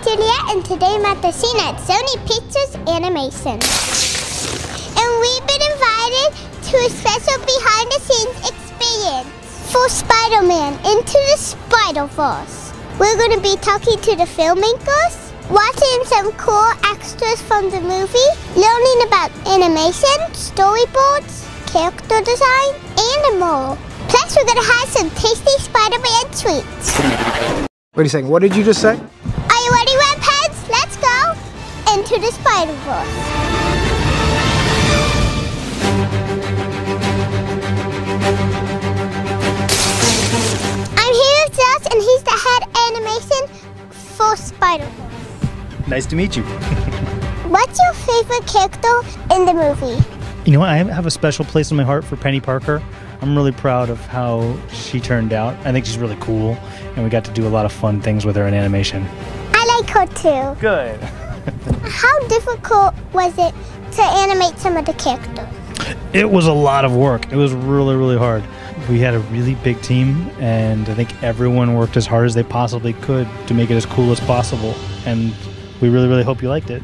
Juliet, and today I'm at the scene at Sony Pictures Animation. And we've been invited to a special behind-the-scenes experience for Spider-Man Into the Spiderverse. We're going to be talking to the filmmakers, watching some cool extras from the movie, learning about animation, storyboards, character design, and more. Plus, we're going to have some tasty Spider-Man treats. Wait a second, what did you just say? Are you ready, Redheads? Let's go into the Spiderverse. I'm here with Josh, and he's the head animation for Spiderverse. Nice to meet you. What's your favorite character in the movie? You know what? I have a special place in my heart for Penny Parker. I'm really proud of how she turned out. I think she's really cool, and we got to do a lot of fun things with her in animation. I like her too. Good. How difficult was it to animate some of the characters? It was a lot of work. It was really, really hard. We had a really big team, and I think everyone worked as hard as they possibly could to make it as cool as possible, and we really, really hope you liked it.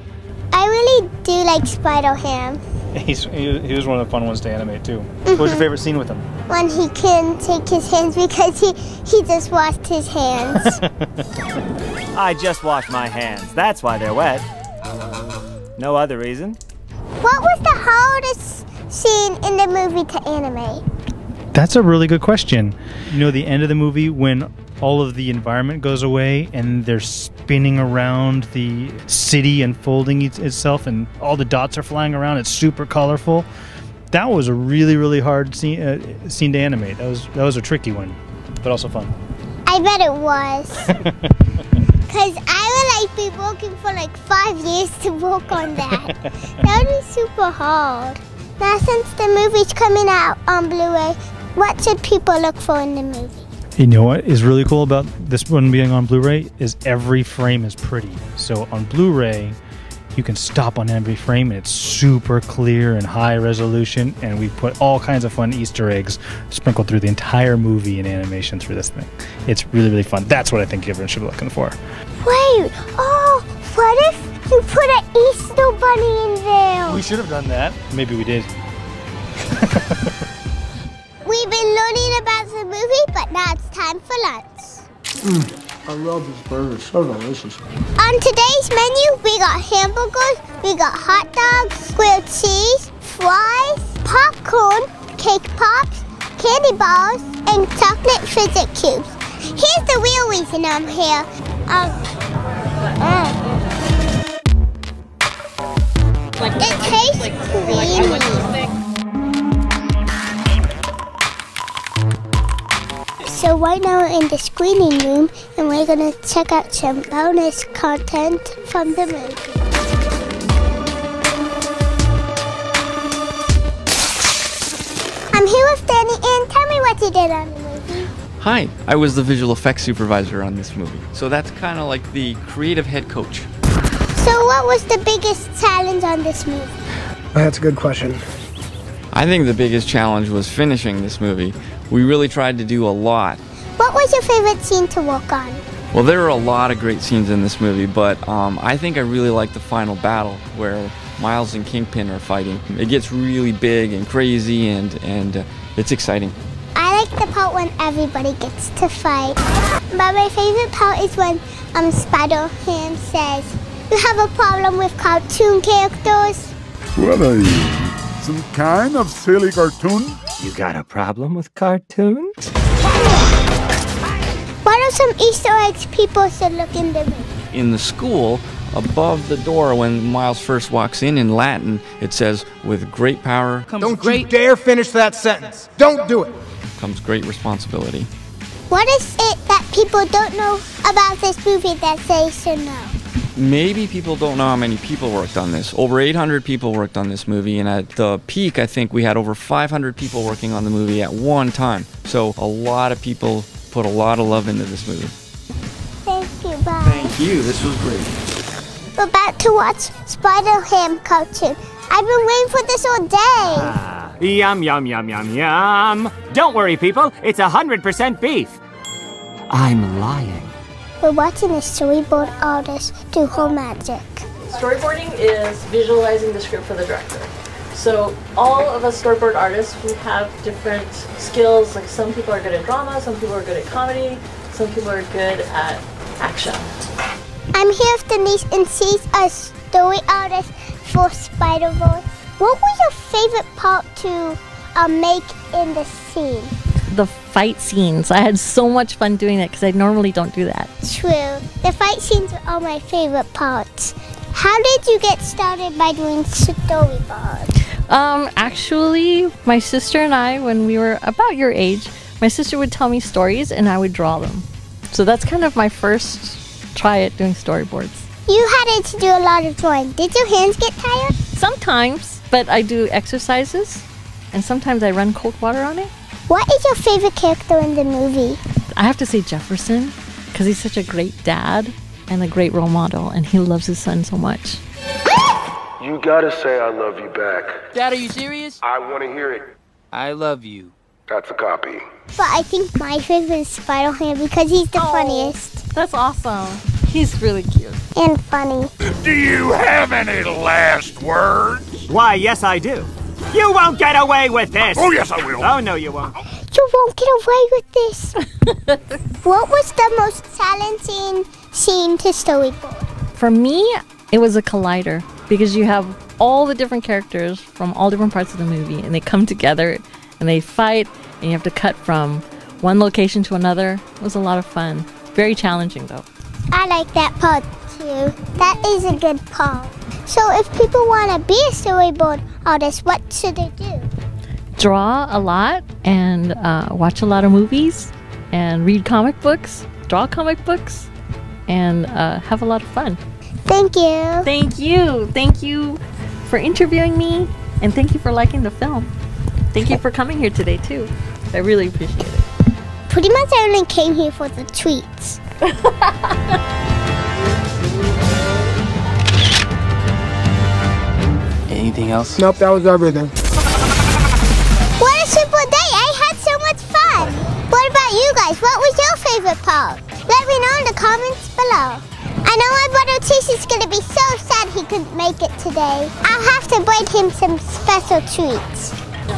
I really do like Spider-Ham. He was one of the fun ones to animate too. What was your favorite scene with him? When he can take his hands because he just washed his hands. I just washed my hands. That's why they're wet. No other reason. What was the hardest scene in the movie to animate? That's a really good question. You know, the end of the movie when all of the environment goes away and they're spinning around the city unfolding itself and all the dots are flying around. It's super colorful. That was a really, really hard scene to animate. That was a tricky one, but also fun. I bet it was. Because I would be working for 5 years to work on that. That would be super hard. Now, since the movie's coming out on Blu-ray, what should people look for in the movie? You know what is really cool about this one being on Blu-ray is every frame is pretty. So on Blu-ray, you can stop on every frame and it's super clear and high resolution, and we put all kinds of fun Easter eggs sprinkled through the entire movie in animation through this thing. It's really, really fun. That's what I think everyone should be looking for. Wait, what if you put an Easter bunny in there? We should have done that. Maybe we did. We've been learning about the movie, but now it's time for lunch. I love this burger, so delicious. On today's menu, we got hamburgers, we got hot dogs, grilled cheese, fries, popcorn, cake pops, candy bars, and chocolate fidget cubes. Here's the real reason I'm here. It tastes creamy. So right now we're in the screening room and we're going to check out some bonus content from the movie. I'm here with Danny, and tell me what you did on the movie. Hi, I was the visual effects supervisor on this movie. So that's kind of like the creative head coach. So what was the biggest challenge on this movie? That's a good question. I think the biggest challenge was finishing this movie. We really tried to do a lot. What was your favorite scene to work on? Well, there are a lot of great scenes in this movie, but I think I really like the final battle where Miles and Kingpin are fighting. It gets really big and crazy, and it's exciting. I like the part when everybody gets to fight. But my favorite part is when Spider-Ham says, "You have a problem with cartoon characters?" What are you, some kind of silly cartoon? You got a problem with cartoons? What are some Easter eggs people should look in the movie? In the school, above the door when Miles first walks in Latin, it says, "With great power Don't you dare finish that sentence. Don't do it. comes great responsibility." What is it that people don't know about this movie that they should know? Maybe people don't know how many people worked on this. Over 800 people worked on this movie, and at the peak, I think we had over 500 people working on the movie at one time. So a lot of people put a lot of love into this movie. Thank you, bye. Thank you, this was great. We're about to watch Spider-Ham cartoon. I've been waiting for this all day. Yum, yum, yum, yum, yum. Don't worry, people. It's 100% beef. I'm lying. we're watching a storyboard artist do her magic. Storyboarding is visualizing the script for the director. So all of us storyboard artists, we have different skills. Like some people are good at drama, some people are good at comedy, some people are good at action. I'm here with Denise and she's a story artist for Spiderverse. What was your favorite part to make in the scene? The fight scenes. I had so much fun doing it because I normally don't do that. True. The fight scenes are my favorite parts. How did you get started by doing storyboards? Actually, my sister and I, when we were about your age, my sister would tell me stories and I would draw them. So that's kind of my first try at doing storyboards. You had to do a lot of drawing. Did your hands get tired? Sometimes, but I do exercises and sometimes I run cold water on it. What is your favorite character in the movie? I have to say Jefferson because he's such a great dad and a great role model and he loves his son so much. You gotta say I love you back. Dad, are you serious? I wanna hear it. I love you. That's a copy. But I think my favorite is Spider-Man because he's the funniest. That's awesome. He's really cute. And funny. Do you have any last words? Why, yes, I do. You won't get away with this! Oh, yes, I will. Oh, no, you won't. You won't get away with this. What was the most challenging scene to storyboard? For me, it was a collider because you have all the different characters from all different parts of the movie and they come together and they fight and you have to cut from one location to another. It was a lot of fun. Very challenging though. I like that part too. That is a good part. So if people want to be a storyboard artist, what should they do? Draw a lot and watch a lot of movies and read comic books, draw comic books, and have a lot of fun. Thank you. Thank you. Thank you for interviewing me and thank you for liking the film. Thank you for coming here today too. I really appreciate it. Pretty much I only came here for the treats. Anything else? Nope, that was everything. What a simple day. I had so much fun. What about you guys? What was your favorite part? Let me know in the comments below. I know my brother Chase is going to be so sad he couldn't make it today. I'll have to bring him some special treats.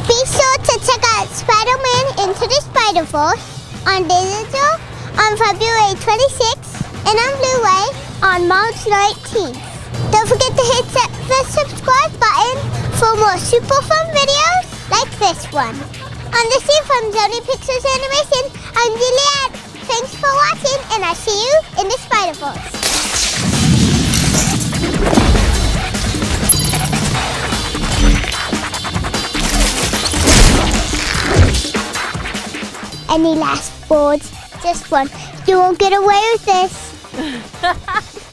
Be sure to check out Spider-Man Into the Spiderverse on digital on February 26th and on Blu-ray on March 19th. Don't forget to hit the subscribe button for more super fun videos like this one. On the scene from Sony Pictures Animation, I'm Juliet. Thanks for watching and I'll see you in the Spiderverse. Any last words? Just one. You won't get away with this.